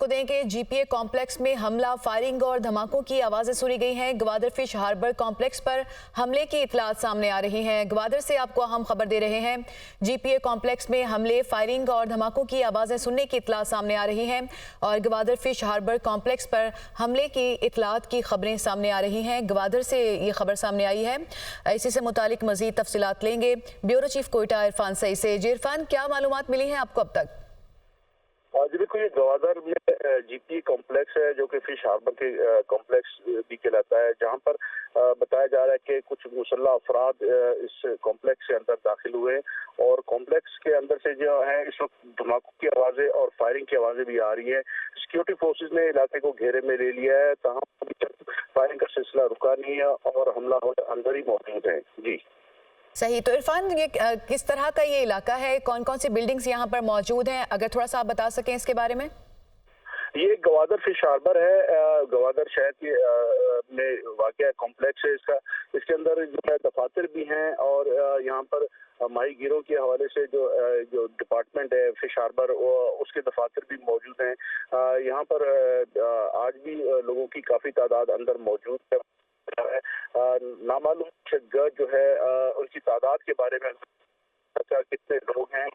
आपको दें कि जीपीए कॉम्प्लेक्स में हमला, फायरिंग और धमाकों की आवाज़ें सुनी गई हैं। ग्वादर फिश हार्बर कॉम्प्लेक्स पर हमले की इतलात सामने आ रही हैं। ग्वादर से आपको अहम खबर दे रहे हैं। जीपीए कॉम्प्लेक्स में हमले, फायरिंग और धमाकों की आवाज़ें सुनने की इतलात सामने आ रही हैं और ग्वादर फिश हार्बर कॉम्प्लेक्स पर हमले की इतलात की खबरें सामने आ रही हैं। ग्वादर से ये खबर सामने आई है। इसी से मुतालिक मजीद तफसीलात लेंगे ब्यूरो चीफ कोयटा इरफान सई से। जी इरफान, क्या मालूमात मिली हैं आपको अब तक? जी देखो, ये ग्वादर में जीपी कॉम्प्लेक्स है जो कि फिश हार्बर के कॉम्प्लेक्स भी कहलाता है, जहां पर बताया जा रहा है कि कुछ मुसल्लह अफराद इस कॉम्प्लेक्स के अंदर दाखिल हुए और कॉम्प्लेक्स के अंदर से जो है इस वक्त धमाकों की आवाजें और फायरिंग की आवाजें भी आ रही हैं। सिक्योरिटी फोर्सेज ने इलाके को घेरे में ले लिया है, तमाम अभी तक फायरिंग का सिलसिला रुका नहीं है और हमलावर अंदर ही मौजूद है। जी सही। तो इरफान, ये किस तरह का ये इलाका है, कौन कौन सी बिल्डिंग्स यहाँ पर मौजूद हैं, अगर थोड़ा सा आप बता सकें इसके बारे में। ये ग्वादर फिश हार्बर है, ग्वादर शहर के में वाक़या कॉम्प्लेक्स है इसका। इसके अंदर जो है दफातर भी हैं और यहाँ पर माही गिरों के हवाले से जो डिपार्टमेंट है फिश हार्बर, उसके दफातर भी मौजूद हैं। यहाँ पर आज भी लोगों की काफ़ी तादाद अंदर मौजूद है। नामालूम शख्स जो है उनकी तादाद के बारे में कितने लोग हैं,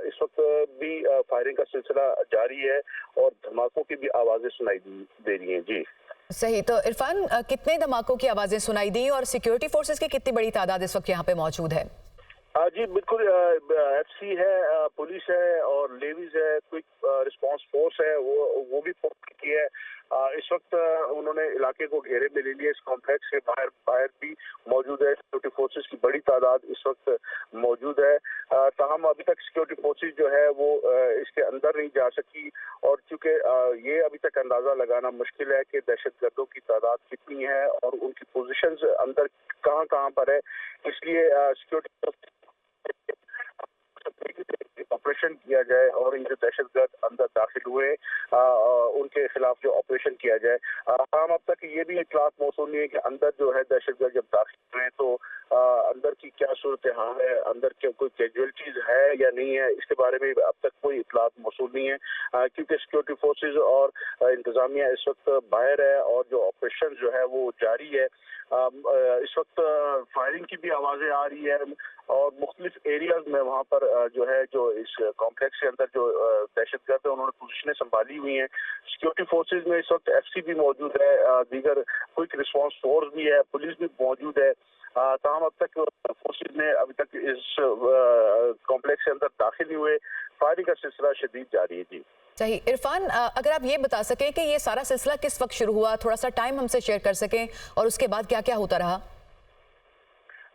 इस वक्त भी फायरिंग का सिलसिला जारी है और धमाकों की भी आवाजें सुनाई दे रही हैं। जी सही। तो इरफान, कितने धमाकों की आवाज़ें सुनाई दी और सिक्योरिटी फोर्सेस की कितनी बड़ी तादाद इस वक्त यहाँ पे मौजूद है? जी बिल्कुल, एफसी है, पुलिस है और लेवीज है, क्विक रिस्पांस फोर्स है, वो भी फोर्स की है। इस वक्त उन्होंने इलाके को घेरे में ले लिया। इस कॉम्प्लेक्स के बाहर भी मौजूद है। सिक्योरिटी फोर्सेस की बड़ी तादाद इस वक्त मौजूद है। ताहम अभी तक सिक्योरिटी फोर्सेस जो है वो इसके अंदर नहीं जा सकी और चूंकि ये अभी तक अंदाजा लगाना मुश्किल है कि दहशतगर्दों की तादाद कितनी है और उनकी पोजीशंस अंदर कहां कहां पर है, इसलिए सिक्योरिटी ऑपरेशन किया जाए और ये जो दहशतगर्द अंदर दाखिल हुए उनके खिलाफ जो ऑपरेशन किया जाए। हम अब तक ये भी इतलात मौसूल नहीं है कि अंदर जो है दहशतगर्द जब दाखिल हुए तो अंदर की क्या सूरत हाल है, अंदर क्या कोई कैजुअलिटीज है या नहीं है, इसके बारे में अब तक कोई इतलात मौसूल नहीं है, क्योंकि सिक्योरिटी फोर्सेज और इंतजामिया इस वक्त बाहर है और जो ऑपरेशन जो है वो जारी है। इस वक्त फायरिंग की भी आवाजें आ रही है और मुख्तलिफ एरियाज में वहाँ पर जो है जो इस कॉम्प्लेक्स के अंदर जो दहशतगर्द है उन्होंने पोजीशनें संभाली हुई हैं। सिक्योरिटी फोर्सेज में इस वक्त एफसी भी मौजूद है, दीगर क्विक रिस्पांस फोर्स भी है, पुलिस भी मौजूद है। तमाम अब तक फोर्सेज ने अभी तक इस कॉम्प्लेक्स के अंदर दाखिल नहीं हुए। फायरिंग का सिलसिला शदीद जारी है। जी सही। इरफान, अगर आप ये बता सकें कि ये सारा सिलसिला किस वक्त शुरू हुआ, थोड़ा सा टाइम हमसे शेयर कर सकें और उसके बाद क्या क्या होता रहा।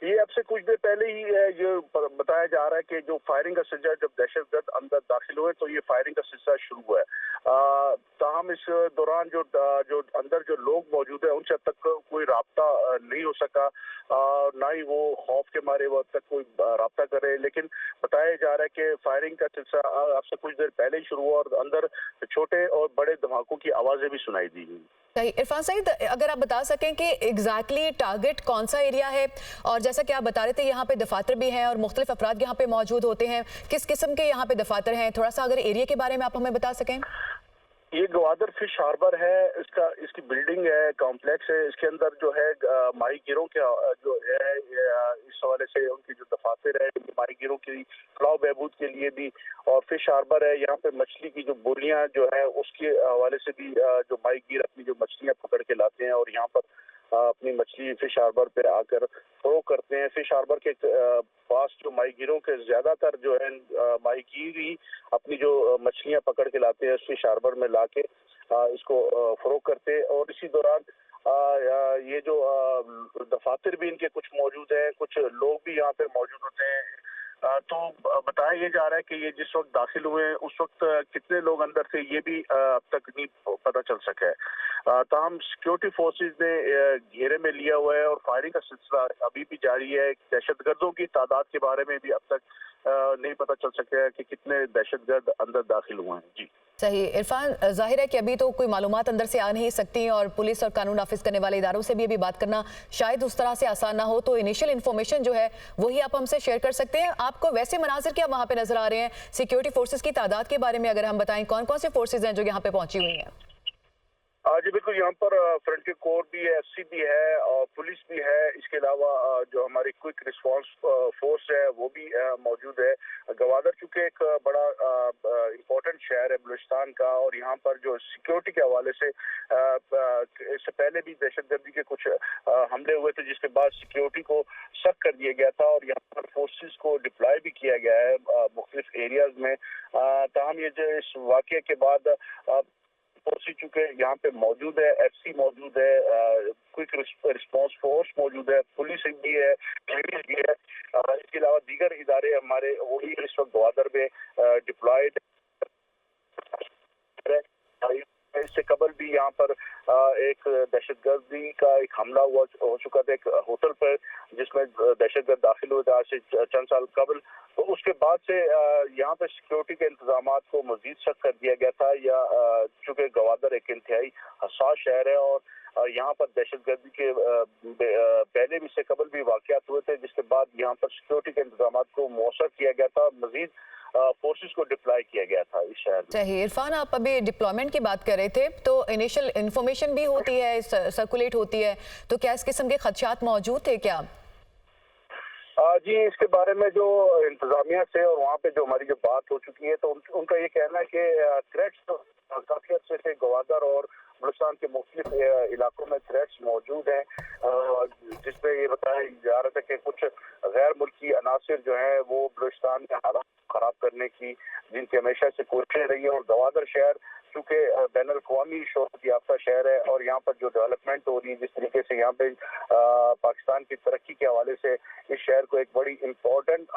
ये अब से कुछ देर पहले ही जो बताया जा रहा है कि जो फायरिंग का सिलसिला, जब दहशतगर्द अंदर दाखिल हुए तो ये फायरिंग का सिलसिला शुरू हुआ है। ताहम इस दौरान जो अंदर जो लोग मौजूद है उनसे अब तक कोई राब्ता नहीं हो सका, ना ही वो खौफ के मारे वो अब तक कोई राब्ता करे, लेकिन बताया जा रहा है कि फायरिंग का सिलसिला अब से कुछ देर पहले ही शुरू हुआ और अंदर छोटे और बड़े धमाकों की आवाजें भी सुनाई दी। सही। इरफान सईद, अगर आप बता सकें कि एग्जैक्टली टारगेट कौन सा एरिया है और जैसा कि आप बता रहे थे यहाँ पे दफातर भी हैं और मुख्तलिफ अफराद यहाँ पे मौजूद होते हैं, किस किस्म के यहाँ पे दफातर हैं, थोड़ा सा अगर एरिया के बारे में आप हमें बता सकें। ये ग्वादर फिश हार्बर है, इसकी बिल्डिंग है, कॉम्प्लेक्स है। इसके अंदर जो है माही गिरों के जो है इस हवाले से उनकी जो दफातर है माही गिरों की फलाह बहबूद के लिए भी, और फिश हार्बर है, यहाँ पे मछली की जो बोलियां जो है उसके हवाले से भी जो माही गिर अपनी जो मछलियां पकड़ के लाते हैं और यहाँ पर अपनी मछली फिश हार्बर पे आकर फरोख करते हैं। फिश हार्बर के पास जो माही गिरों के ज्यादातर जो है माही गिर ही अपनी जो मछलियां पकड़ के लाते हैं फिश हार्बर में लाके इसको फरोख करते हैं और इसी दौरान ये जो दफातर भी इनके कुछ मौजूद हैं, कुछ लोग भी यहाँ पे मौजूद होते हैं। तो बताया ये जा रहा है कि ये जिस वक्त दाखिल हुए उस वक्त कितने लोग अंदर थे ये भी अब तक नहीं पता चल सका है। ताहम सिक्योरिटी फोर्सेज ने घेरे में लिया हुआ है और फायरिंग का सिलसिला अभी भी जारी है। दहशतगर्दों की तादाद के बारे में भी अब तक नहीं पता चल सका है कि कितने दहशतगर्द अंदर दाखिल हुए हैं। जी सही इरफान, जाहिर है कि अभी तो कोई मालूमात अंदर से आ नहीं सकती और पुलिस और कानून नाफिज करने वाले इदारों से भी अभी बात करना शायद उस तरह से आसान ना हो, तो इनिशियल इन्फॉर्मेशन जो है वही आप हमसे शेयर कर सकते हैं। आपको वैसे मनाजिर क्या वहाँ पे नजर आ रहे हैं? सिक्योरिटी फोर्सेज की तादाद के बारे में अगर हम बताएं, कौन कौन से फोर्सेज हैं जो यहाँ पे पहुंची हुई हैं? जी बिल्कुल, यहाँ पर फ्रंटियर कोर भी है, एफसी भी है और पुलिस भी है। इसके अलावा जो हमारी क्विक रिस्पांस फोर्स है वो भी मौजूद है। गवादर चूंकि एक बड़ा इम्पोर्टेंट शहर है बलूचिस्तान का और यहाँ पर जो सिक्योरिटी के हवाले से इससे पहले भी दहशतगर्दी के कुछ हमले हुए थे, जिसके बाद सिक्योरिटी को सख्त कर दिया गया था और यहाँ पर फोर्सेस को डिप्लॉय भी किया गया है मुख्तलिफ एरियाज में। ताहम ये जो इस वाक़े के बाद फोर्स चूंकि यहाँ पे मौजूद है, एफसी मौजूद है, क्विक रिस्पांस फोर्स मौजूद है, पुलिस भी है, नेवी भी है। इसके अलावा दीगर इदारे हमारे वो भी इस वक्त गवादर में डिप्लॉयड है। इससे कबल भी यहाँ पर एक दहशतगर्दी का एक हमला हो चुका था एक होटल पर, जिसमें दहशतगर्द दाखिल हुए थे आज से चंद साल कबल। तो उसके बाद से यहाँ पर सिक्योरिटी के इंतजामात को मजीद सख्त कर दिया गया था। या चूंकि गवादर एक इंतहाई हसास शहर है और यहाँ पर दहशतगर्दी के पहले भी से कबल भी वाक़यात हुए थे, जिसके बाद यहाँ पर सिक्योरिटी के इंतजामात को मौसर किया गया था, मजीद फोर्सेस को डिप्लॉय किया गया था इस शहर में। सही इरफान, आप अभी डिप्लॉयमेंट की बात कर रहे थे, तो इनिशियल इन्फॉर्मेशन भी होती है, सर्कुलेट होती है, तो क्या इस किस्म के खदशात मौजूद थे क्या? जी इसके बारे में जो इंतजामिया से और वहाँ पे जो हमारी जो बात हो चुकी है, तो उनका ये कहना है कि थ्रेट्स तो काफी अच्छे से गवादर और बलूचिस्तान के मुख्तलिफ इलाकों में थ्रेट्स मौजूद हैं, जिसमें ये बताया जा रहा था कि कुछ गैर मुल्की अनासिर जो है वो बलूचिस्तान के हालात खराब करने की जिनकी हमेशा से कोशिशें रही है। और गवादर शहर चूँकि बैन अल-अक़वामी शोहरत याफ्ता शहर है और यहाँ पर जो डेवलपमेंट हो रही है, जिस तरीके से यहाँ पे पाकिस्तान की तरक्की के हवाले से इस शहर को एक बड़ी इम्पोर्टेंस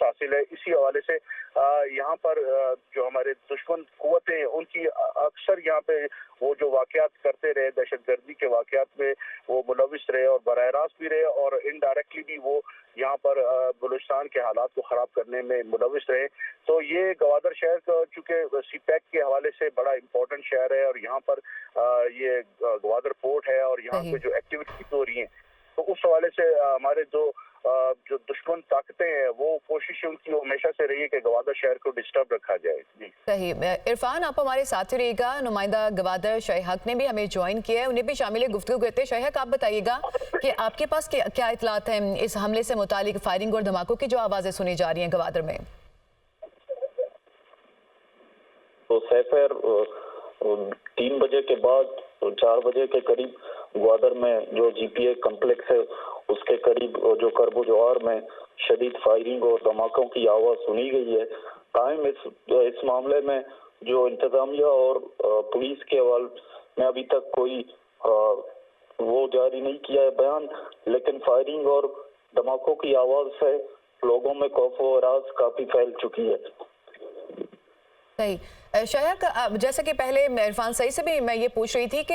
हासिल है। इसी हवाले से यहाँ पर जो हमारे दुश्मन कुव्वतें उनकी अक्सर यहाँ पे वो जो वाक़यात करते रहे, दहशतगर्दी के वाक़यात में वो मुलविस रहे और बराह रास्त भी रहे और इनडायरेक्टली भी वो यहाँ पर बलूचिस्तान के हालात को ख़राब करने में मुलविस रहे। तो ये गवादर शहर का चूँकि सीपैक के हवाले से बड़ा इम्पोर्टेंट शहर है और यहाँ पर ये गवादर पोर्ट है और यहाँ पे जो एक्टिविटीज हो रही हैं, तो उस हवाले से हमारे जो दुश्मन ताकतें हैं वो कोशिश उनकी हमेशा से रही है कि गवादर शहर को डिस्टर्ब रखा जाए। जी सही इरफान, आप हमारे साथ ही रहिएगा। नुमाइंदा गवादर शहक ने भी हमें ज्वाइन किया है, उन्हें भी शामिल गुफ्तगू करते हैं। शहक, आप बताइएगा कि आपके पास क्या इतलात हैं इस हमले से मुतालिक, फायरिंग और धमाकों की जो आवाज़ें सुनी जा रही हैं गवादर में? तो सैफर 3 बजे के बाद 4 बजे के करीब ग्वादर में जो जीपीए कम्प्लेक्स है उसके करीब जो करबो जवार में शदीद फायरिंग और धमाकों की आवाज़ सुनी गई है। टाइम इस मामले में जो इंतजामिया और पुलिस के हवाले में अभी तक कोई वो जारी नहीं किया है बयान, लेकिन फायरिंग और धमाकों की आवाज़ से लोगों में खौफ और राज काफ़ी फैल चुकी है। सही शहक, जैसा कि पहले इरफान सही से भी मैं ये पूछ रही थी कि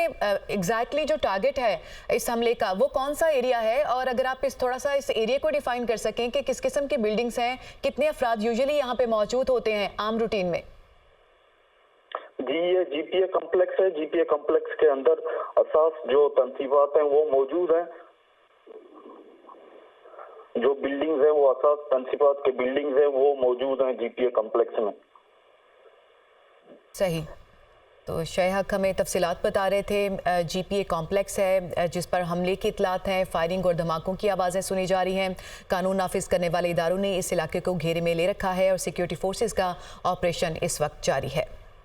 एग्जैक्टली जो टारगेट है इस हमले का वो कौन सा एरिया है, और अगर आप थोड़ा सा इस एरिया को डिफाइन कर सकें कि किस किस्म की बिल्डिंग्स हैं, कितने अफराद यूजुअली यहाँ पे मौजूद होते हैं आम रूटीन में? जी ये जीपीए कम्प्लेक्स है। जीपीए कम्प्लेक्स के अंदर असास जो तंसीबात हैं वो मौजूद हैं, जो बिल्डिंग्स हैं वो असास तंसीबात के बिल्डिंग्स हैं वो मौजूद हैं जीपीए कम्प्लेक्स में। सही, तो शहक हमें तफसीलात बता रहे थे। जीपीए कॉम्प्लेक्स है जिस पर हमले की इतलात हैं, फायरिंग और धमाकों की आवाज़ें सुनी जा रही हैं। कानून नाफिज करने वाले इदारों ने इस इलाके को घेरे में ले रखा है और सिक्योरिटी फोर्सेस का ऑपरेशन इस वक्त जारी है।